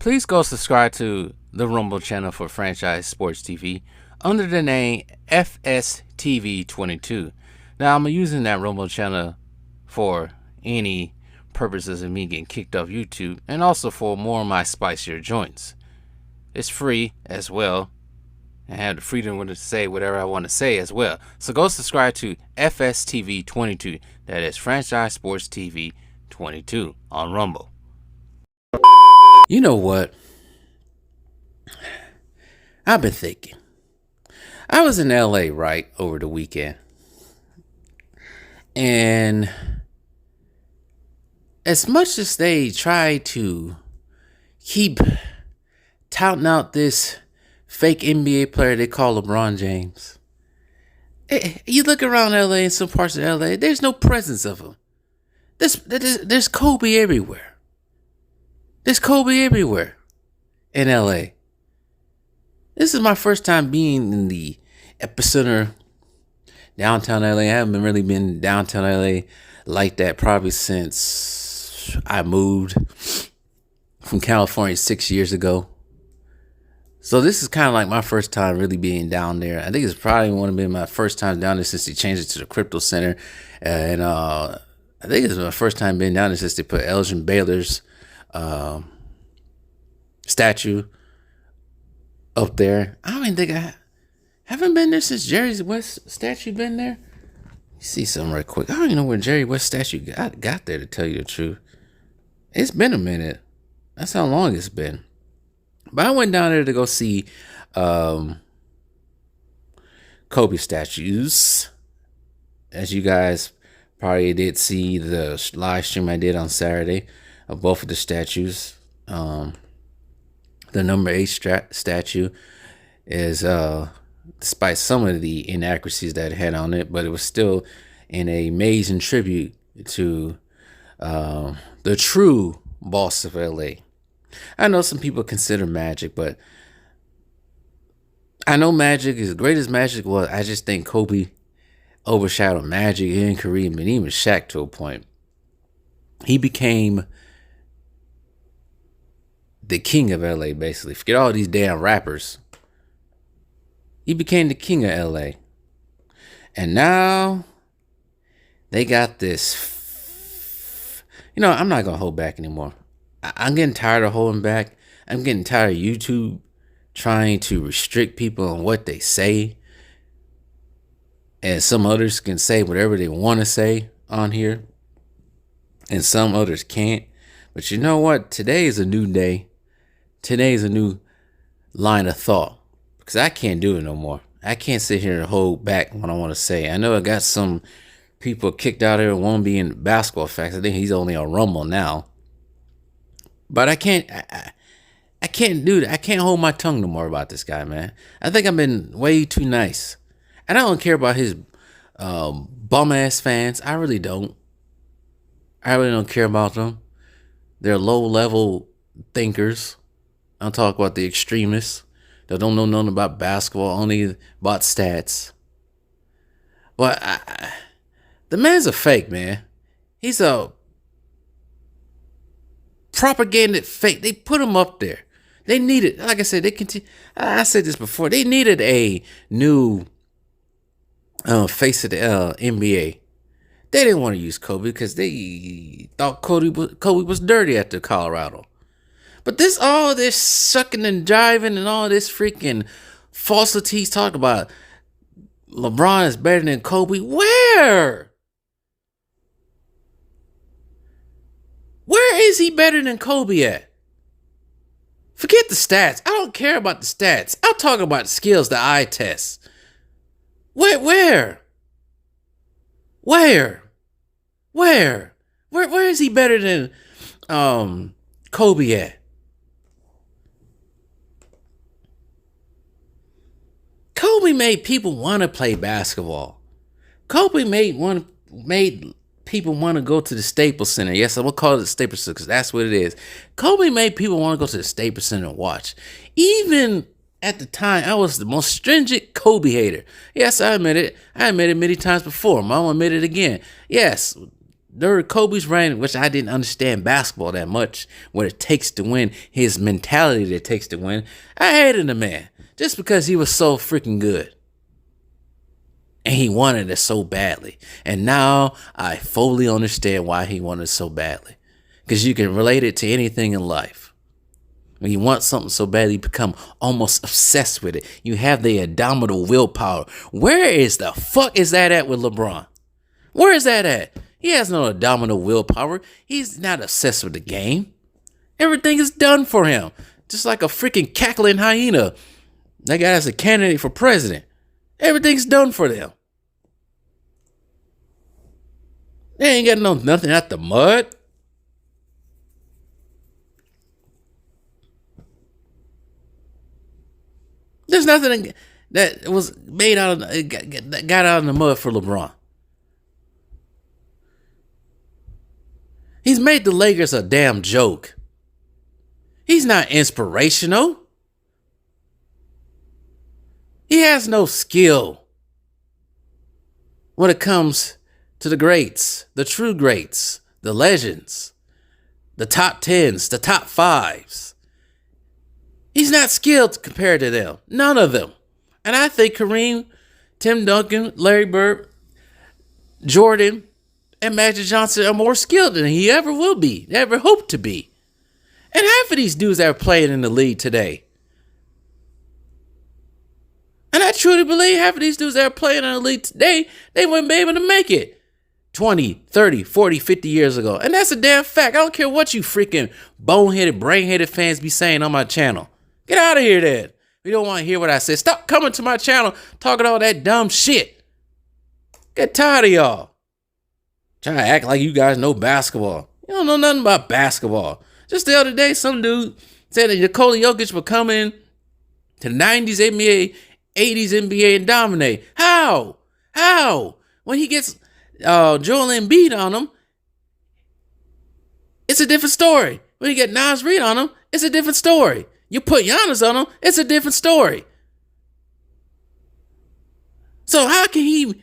Please go subscribe to the Rumble channel for Franchise Sports TV under the name FSTV22. Now, I'm using that Rumble channel for any purposes of me getting kicked off YouTube and also for more of my spicier joints. It's free as well. I have the freedom to say whatever I want to say as well. So go subscribe to FSTV22. That is Franchise Sports TV 22 on Rumble. You know what? I've been thinking. I was in LA, right, over the weekend. And as much as they try to keep touting out this fake NBA player they call LeBron James, you look around LA, in some parts of LA, there's no presence of him. There's Kobe everywhere. There's Kobe everywhere in LA. This is my first time being in the epicenter, downtown LA. I haven't really been downtown LA like that probably since I moved from California 6 years ago. So this is kind of like my first time really being down there. I think it's probably one of my first times down there since they changed it to the Crypto Center. And I think it's my first time being down there since they put Elgin Baylor's statue up there. I don't even think I haven't been there since Jerry West statue been there. You see something right quick. I don't even know where Jerry West statue got there, to tell you the truth. It's been a minute. That's how long it's been. But I went down there to go see Kobe statues. As you guys probably did see the live stream I did on Saturday of both of the statues. The number 8 statue is, despite some of the inaccuracies that it had on it, but it was still an amazing tribute to the true boss of LA. I know some people consider Magic, but I know Magic, as great as Magic was, I just think Kobe overshadowed Magic and Kareem and even Shaq to a point. He became the king of LA, basically. Forget all these damn rappers. He became the king of LA. And now they got this. I'm not going to hold back anymore. I'm getting tired of holding back. I'm getting tired of YouTube trying to restrict people on what they say. And some others can say whatever they want to say on here. And some others can't. But you know what? Today is a new day. Today is a new line of thought. Because I can't do it no more. I can't sit here and hold back what I want to say. I know I got some people kicked out here and won't be in basketball facts. I think he's only on Rumble now. But I can't do that. I can't hold my tongue no more about this guy, man. I think I've been way too nice. And I don't care about his bum ass fans. I really don't. I really don't care about them. They're low level thinkers. I'm talking about the extremists that don't know nothing about basketball, only about stats. But the man's a fake, man. He's a propaganda fake. They put him up there. They needed, like I said, I said this before. They needed a new face of the NBA. They didn't want to use Kobe because they thought Kobe was dirty after Colorado. But all this sucking and jiving and all this freaking falsities talk about LeBron is better than Kobe. Where? Where is he better than Kobe at? Forget the stats. I don't care about the stats. I'll talk about the skills, the eye test. Where is he better than Kobe at? Kobe made people want to play basketball. Kobe made people want to go to the Staples Center. Yes, I'm going to call it the Staples Center because that's what it is. Kobe made people want to go to the Staples Center and watch. Even at the time, I was the most stringent Kobe hater. Yes, I admit it. I admitted it many times before. I'm going to admit it again. Yes, during Kobe's reign, which I didn't understand basketball that much, what it takes to win, his mentality that it takes to win, I hated the man just because he was so freaking good. And he wanted it so badly. And now I fully understand why he wanted it so badly. Because you can relate it to anything in life. When you want something so badly, you become almost obsessed with it. You have the indomitable willpower. Where is the fuck is that at with LeBron? Where is that at? He has no indomitable willpower. He's not obsessed with the game. Everything is done for him. Just like a freaking cackling hyena. That guy's a candidate for president. Everything's done for them. They ain't got nothing out the mud. There's nothing that was made out of that got out of the mud for LeBron. He's made the Lakers a damn joke. He's not inspirational. He has no skill when it comes to the greats, the true greats, the legends, the top 10s, the top 5s. He's not skilled compared to them. None of them. And I think Kareem, Tim Duncan, Larry Bird, Jordan, and Magic Johnson are more skilled than he ever will be, ever hoped to be. And half of these dudes that are playing in the league today. And I truly believe half of these dudes that are playing in the league today, they wouldn't be able to make it 20, 30, 40, 50 years ago. And that's a damn fact. I don't care what you freaking boneheaded, brainheaded fans be saying on my channel. Get out of here then. You don't want to hear what I said. Stop coming to my channel talking all that dumb shit. Get tired of y'all. Trying to act like you guys know basketball. You don't know nothing about basketball. Just the other day, some dude said that Nikola Jokic would come in to the 90s NBA, 80s NBA and dominate. How? How? When he gets Joel Embiid on him, it's a different story. When you get Nas Reed on him, it's a different story. You put Giannis on him, it's a different story. So how can he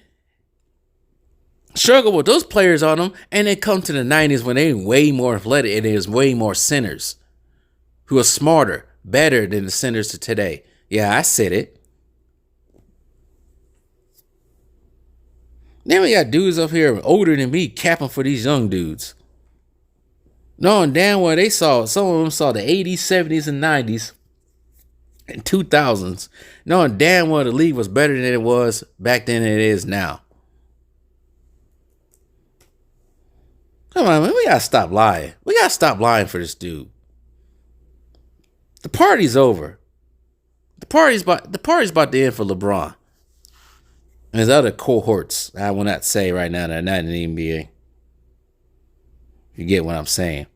struggle with those players on him and then come to the 90s when they're way more athletic and there's way more centers who are smarter, better than the centers of today? Yeah, I said it. Then we got dudes up here older than me capping for these young dudes. Knowing damn well they saw, some of them saw the 80s, 70s, and 90s and 2000s. Knowing damn well the league was better than it was back then than it is now. Come on, man, we gotta stop lying. We gotta stop lying for this dude. The party's over. The party's about to end for LeBron. And there's other cohorts I will not say right now that are not in the NBA. You get what I'm saying.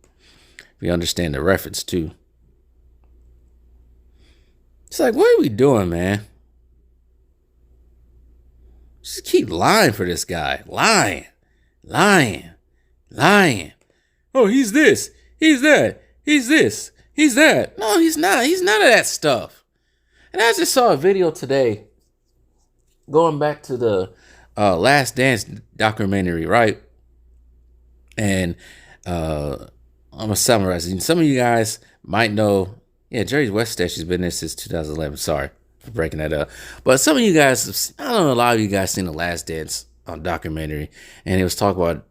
We understand the reference too. It's like, what are we doing, man? Just keep lying for this guy. Lying. Oh, he's this. He's that. He's this. He's that. No, he's not. He's none of that stuff. And I just saw a video today going back to the Last Dance documentary, right? And I'm going to summarize it. Some of you guys might know, yeah, Jerry West has been there since 2011. Sorry for breaking that up. But some of you guys, I don't know, a lot of you guys seen the Last Dance documentary. And it was talking about,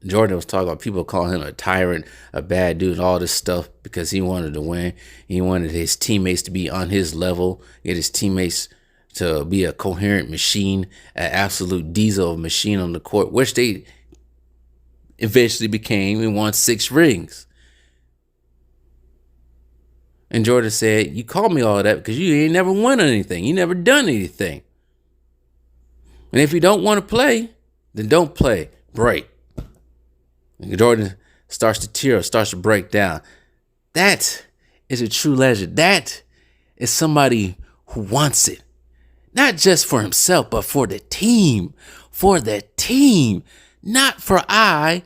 Jordan was talking about people calling him a tyrant, a bad dude, all this stuff because he wanted to win. He wanted his teammates to be on his level, get his teammates to be a coherent machine, an absolute diesel machine on the court, which they eventually became and won 6 rings. And Jordan said, you call me all that because you ain't never won anything. You never done anything. And if you don't want to play, then don't play. Break. And Jordan starts to tear up, starts to break down. That is a true legend. That is somebody who wants it. Not just for himself, but for the team. For the team. Not for I,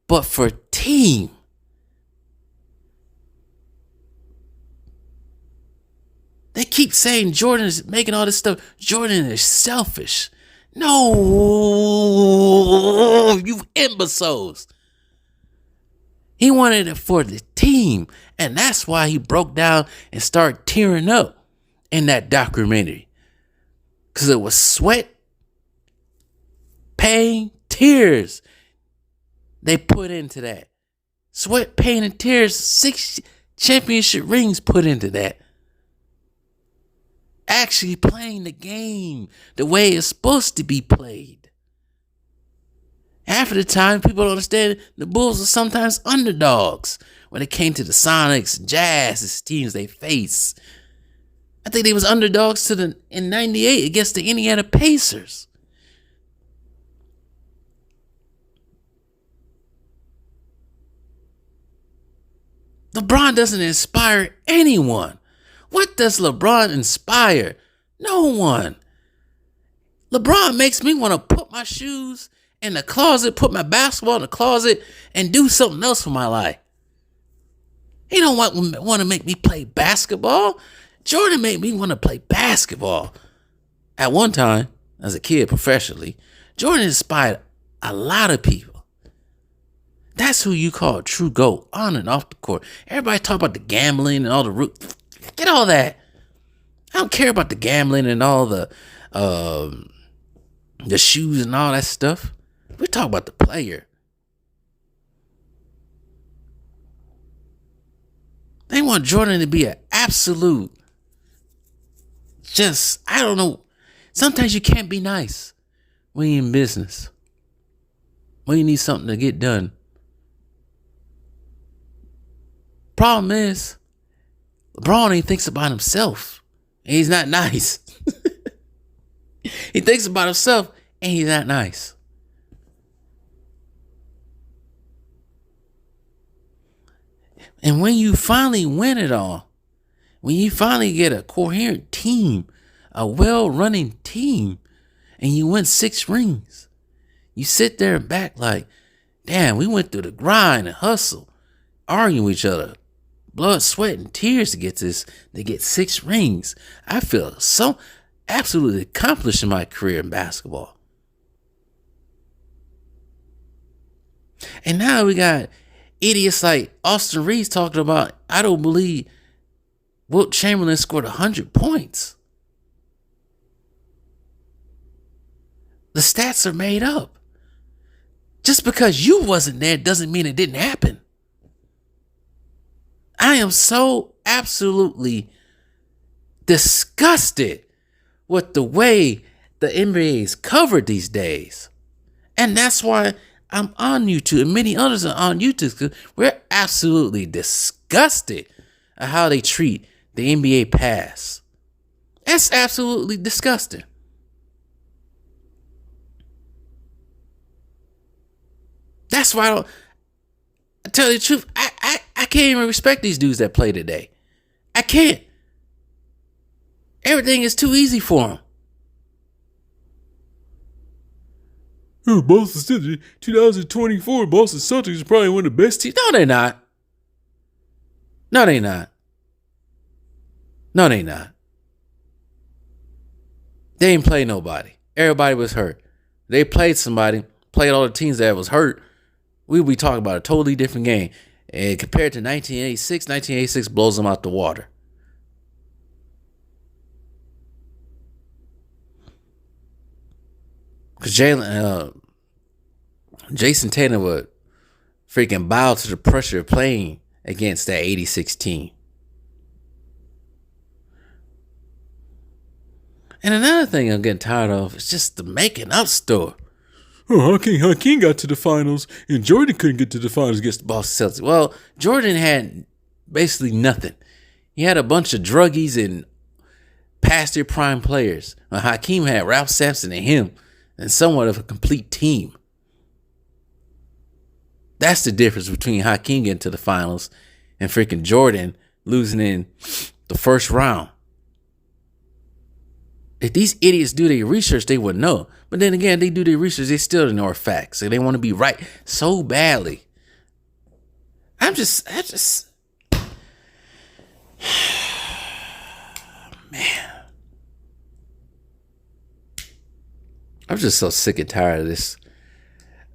but for team. They keep saying Jordan is making all this stuff. Jordan is selfish. No, you imbeciles. He wanted it for the team. And that's why he broke down and started tearing up in that documentary. Because it was sweat, pain, tears they put into that. Sweat, pain, and tears. 6 championship rings put into that. Actually playing the game the way it's supposed to be played. Half of the time, people don't understand the Bulls are sometimes underdogs when it came to the Sonics, Jazz teams they face. I think they was underdogs in '98 against the Indiana Pacers. LeBron doesn't inspire anyone. What does LeBron inspire? No one. LeBron makes me want to put my shoes in the closet, put my basketball in the closet, and do something else for my life. He don't want to make me play basketball. Jordan made me want to play basketball. At one time, as a kid professionally, Jordan inspired a lot of people. That's who you call a true GOAT on and off the court. Everybody talk about the gambling and all the get all that. I don't care about the gambling and all the shoes and all that stuff. We talk about the player. They want Jordan to be an absolute, I don't know. Sometimes you can't be nice when you're in business. When you need something to get done. Problem is, LeBron ain't thinks about himself. And he's not nice. He thinks about himself and he's not nice. And when you finally win it all, when you finally get a coherent team, a well-running team, and you win 6 rings, you sit there and back like, damn, we went through the grind and hustle, arguing with each other, blood, sweat, and tears to get 6 rings. I feel so absolutely accomplished in my career in basketball. And now we got idiots like Austin Reeves talking about, I don't believe Wilt Chamberlain scored 100 points. The stats are made up. Just because you wasn't there doesn't mean it didn't happen. I am so absolutely disgusted with the way the NBA is covered these days. And that's why I'm on YouTube and many others are on YouTube, because we're absolutely disgusted at how they treat the NBA pass. That's absolutely disgusting. That's why I tell you the truth, I can't even respect these dudes that play today. I can't. Everything is too easy for them. Boston Celtics, 2024, Boston Celtics is probably one of the best teams. No, they're not. No, they not. No, they not. They ain't play nobody. Everybody was hurt. They played somebody, played all the teams that was hurt. We'll be talking about a totally different game. And compared to 1986 blows them out the water. Because Jason Tatum would freaking bow to the pressure of playing against that 86 team. And another thing I'm getting tired of is just the making up story. Oh, Hakeem got to the finals and Jordan couldn't get to the finals against the Boston Celtics. Well, Jordan had basically nothing. He had a bunch of druggies and past their prime players. Hakeem had Ralph Sampson and him and somewhat of a complete team. That's the difference between Hakeem getting to the finals and freaking Jordan losing in the first round. If these idiots do their research, they would know. But then again, they do their research, they still ignore facts. So they want to be right so badly. Man. I'm just so sick and tired of this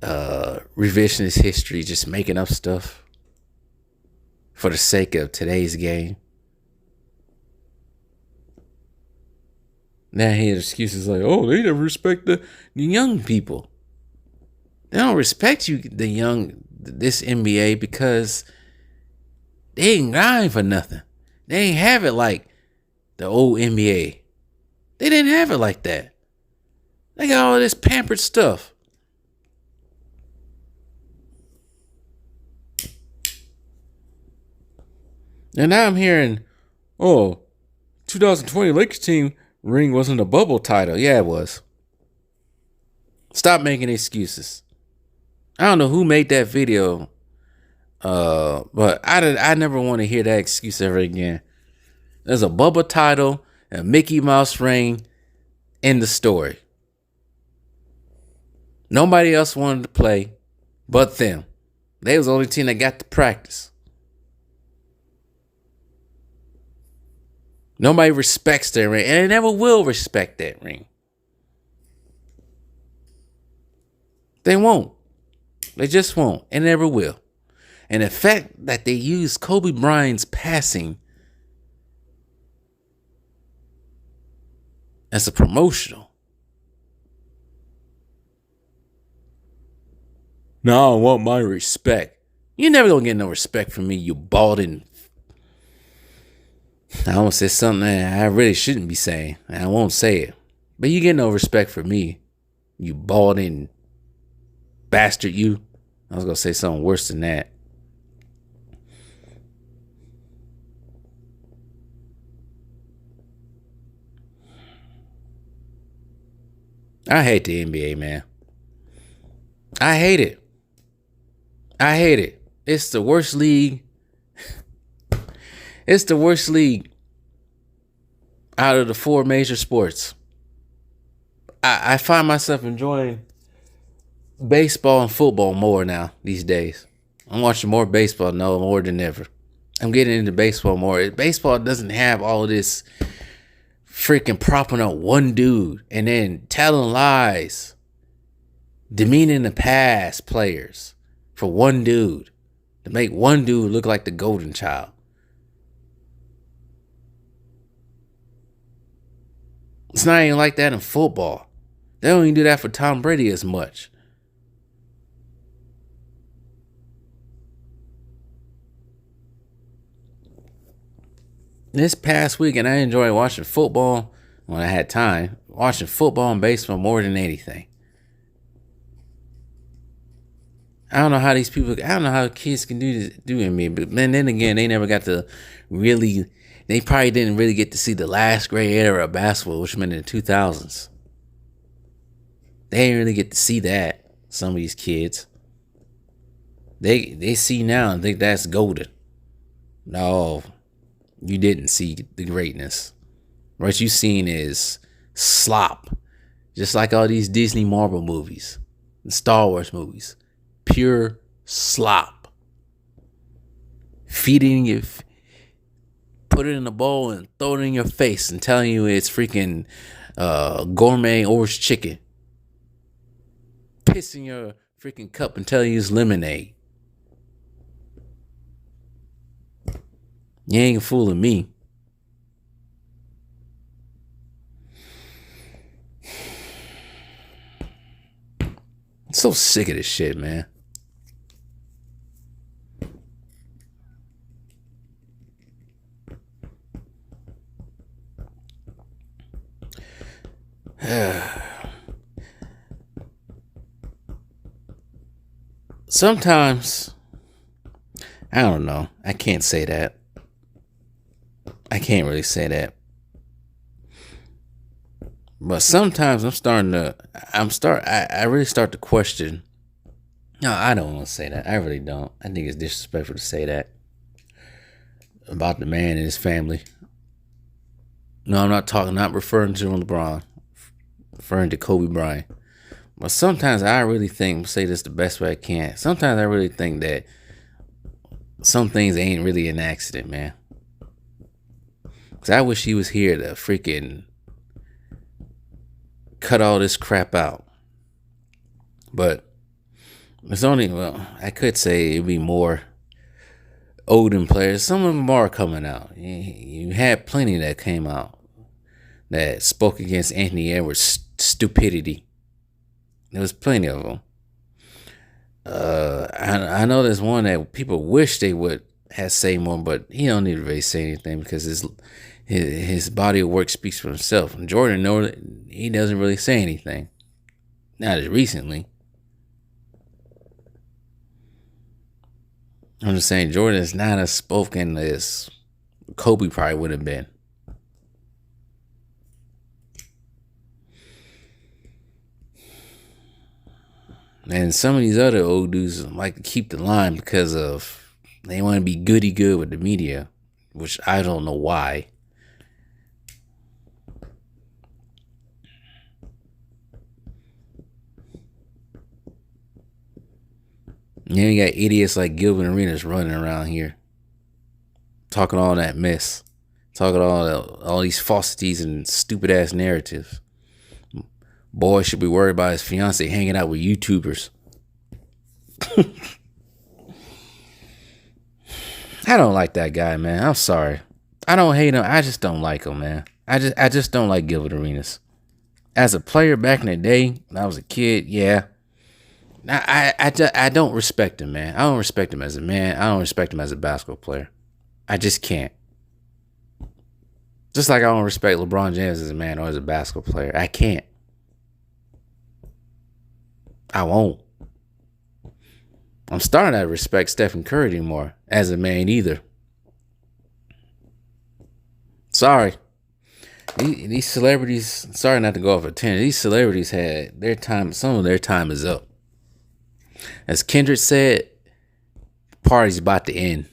revisionist history, just making up stuff for the sake of today's game. Now I hear excuses like, "Oh, they never respect the young people." They don't respect this NBA, because they ain't grind for nothing. They ain't have it like the old NBA. They didn't have it like that. They got all this pampered stuff. And now I'm hearing, oh, 2020 Lakers team ring wasn't a bubble title. Yeah, it was. Stop making excuses. I don't know who made that video, but I never want to hear that excuse ever again. There's a bubble title and a Mickey Mouse ring in the story. Nobody else wanted to play but them. They was the only team that got to practice. Nobody respects their ring, and they never will respect that ring. They won't. They just won't, and never will. And the fact that they use Kobe Bryant's passing as a promotional. Now I want my respect. You never gonna get no respect from me, you balding. I almost said something that I really shouldn't be saying, and I won't say it. But you get no respect from me, you balding bastard, you. I was gonna say something worse than that. I hate the NBA, man. I hate it. I hate it. It's the worst league. It's the worst league out of the four major sports. I find myself enjoying baseball and football more now these days. I'm watching more baseball now more than ever. I'm getting into baseball more. Baseball doesn't have all of this freaking propping up one dude and then telling lies, demeaning the past players for one dude to make one dude look like the golden child. It's not even like that in football. They don't even do that for Tom Brady as much. This past weekend, I enjoyed watching football when I had time. Watching football and baseball more than anything. I don't know how these people, I don't know how kids can do NBA, but then again, they never got to really, they probably didn't really get to see the last great era of basketball, which meant in the 2000s. They didn't really get to see that, some of these kids. They see now and think that's golden. No, you didn't see the greatness. What you seen is slop. Just like all these Disney Marvel movies, and Star Wars movies. Pure slop. Feeding you, put it in a bowl and throw it in your face and telling you it's freaking gourmet orange chicken. Piss in your freaking cup and telling you it's lemonade. You ain't fooling me. I'm so sick of this shit, man. Sometimes, I don't know. I can't say that. I can't really say that. But sometimes I really start to question. No, I don't want to say that. I really don't. I think it's disrespectful to say that about the man and his family. No, I'm not referring to LeBron. Referring to Kobe Bryant. But sometimes I really think, say this the best way I can. Sometimes I really think that some things ain't really an accident, man. Because I wish he was here to freaking cut all this crap out. But it's only, well, I could say it'd be more older players. Some of them are coming out. You had plenty that came out that spoke against Anthony Edwards' stupidity. There was plenty of them. I know there's one that people wish they would have say more, but he don't need to really say anything because his body of work speaks for himself. And Jordan, know that he doesn't really say anything. Not as recently. I'm just saying Jordan is not as spoken as Kobe probably would have been. And some of these other old dudes like to keep the line because of they want to be goody good with the media, which I don't know why. Yeah, you got idiots like Gilbert Arenas running around here, talking all that mess, talking all these falsities and stupid ass narratives. Boy should be worried about his fiance hanging out with YouTubers. I don't like that guy, man. I'm sorry. I don't hate him. I just don't like him, man. I just don't like Gilbert Arenas. As a player back in the day, when I was a kid, yeah. I don't respect him, man. I don't respect him as a man. I don't respect him as a basketball player. I just can't. Just like I don't respect LeBron James as a man or as a basketball player. I can't. I won't. I'm starting to respect Stephen Curry more as a man either. Sorry. These celebrities, sorry not to go off a tangent. These celebrities had their time, some of their time is up. As Kendrick said, party's about to end.